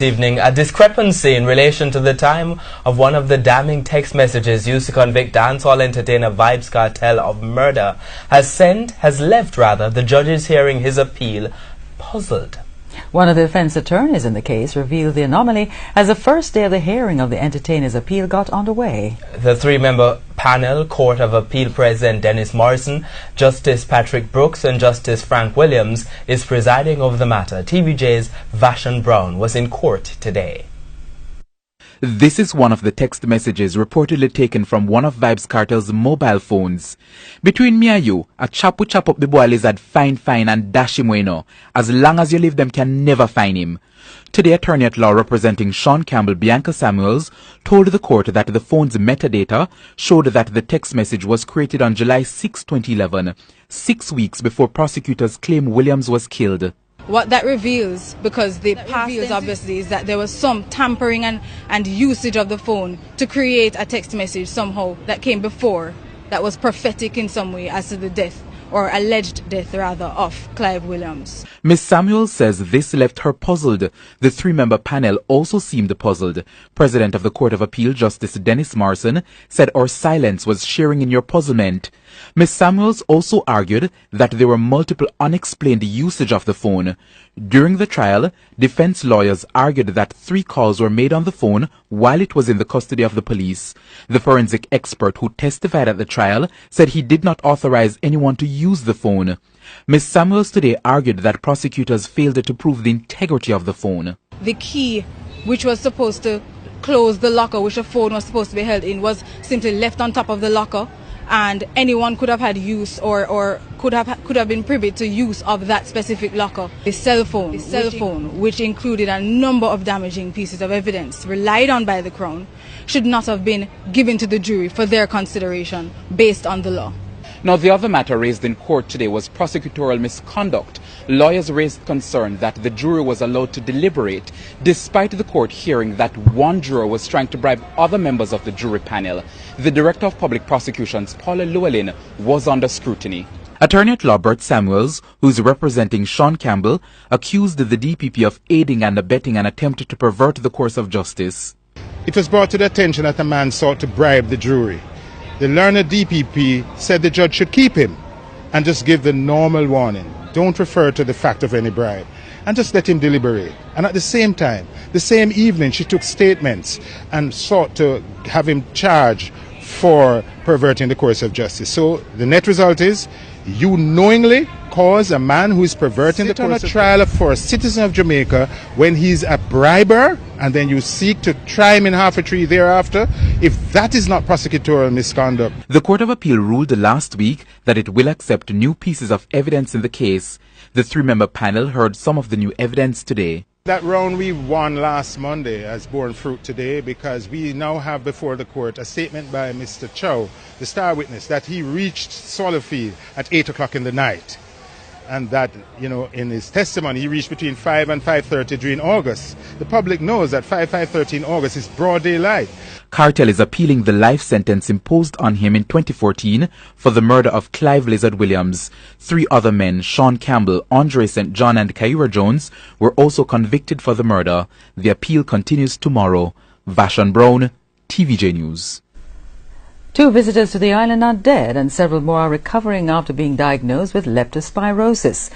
Evening, a discrepancy in relation to the time of one of the damning text messages used to convict dancehall entertainer Vybz Kartel of murder has left the judges hearing his appeal puzzled. One of the defense attorneys in the case revealed the anomaly as the first day of the hearing of the entertainer's appeal got underway. The three-member panel, Court of Appeal President Dennis Morrison, Justice Patrick Brooks and Justice Frank Williams, is presiding over the matter. TVJ's Vashon Brown was in court today. This is one of the text messages reportedly taken from one of Vybz Kartel's mobile phones. Between me and you, a chap will chop up the boy lizard fine and dash him away now. As long as you live, them can never find him. Today, attorney at law representing Sean Campbell, Bianca Samuels, told the court that the phone's metadata showed that the text message was created on July 6, 2011, 6 weeks before prosecutors claim Williams was killed. What that reveals, because the past reveals obviously, is that there was some tampering and usage of the phone to create a text message somehow that came before, that was prophetic in some way as to the death, or alleged death rather, of Clive Williams. Ms. Samuels says this left her puzzled. The three-member panel also seemed puzzled. President of the Court of Appeal, Justice Dennis Morrison, said our silence was sharing in your puzzlement. Ms. Samuels also argued that there were multiple unexplained usage of the phone. During the trial, defense lawyers argued that 3 calls were made on the phone while it was in the custody of the police. The forensic expert who testified at the trial said he did not authorize anyone to use the phone. Ms. Samuels today argued that prosecutors failed to prove the integrity of the phone. The key, which was supposed to close the locker, which the phone was supposed to be held in, was simply left on top of the locker, and anyone could have had use or could have been privy to use of that specific locker. The cell phone, which included a number of damaging pieces of evidence relied on by the Crown, should not have been given to the jury for their consideration based on the law. Now, the other matter raised in court today was prosecutorial misconduct. Lawyers raised concern that the jury was allowed to deliberate, despite the court hearing that one juror was trying to bribe other members of the jury panel. The Director of Public Prosecutions, Paula Llewellyn, was under scrutiny. Attorney at law Bert Samuels, who is representing Sean Campbell, accused the DPP of aiding and abetting an attempt to pervert the course of justice. It was brought to the attention that a man sought to bribe the jury. The learned DPP said the judge should keep him and just give the normal warning. Don't refer to the fact of any bribe, and just let him deliberate. And at the same time, the same evening, she took statements and sought to have him charged for perverting the course of justice. So the net result is, you knowingly cause a man who is perverting the course of trial for a citizen of Jamaica when he's a briber, and then you seek to try him in half a tree thereafter. If that is not prosecutorial misconduct. The Court of Appeal ruled last week that it will accept new pieces of evidence in the case. The three-member panel heard some of the new evidence today. That round we won last Monday has borne fruit today, because we now have before the court a statement by Mr. Chow, the star witness, that he reached Swallowfield at 8 o'clock in the night. And that, in his testimony, he reached between 5 and 5:30 during August. The public knows that 5:30 in August is broad daylight. Kartel is appealing the life sentence imposed on him in 2014 for the murder of Clive Lizard Williams. 3 other men, Sean Campbell, Andre St. John and Kyra Jones, were also convicted for the murder. The appeal continues tomorrow. Vashon Brown, TVJ News. 2 visitors to the island are dead and several more are recovering after being diagnosed with leptospirosis.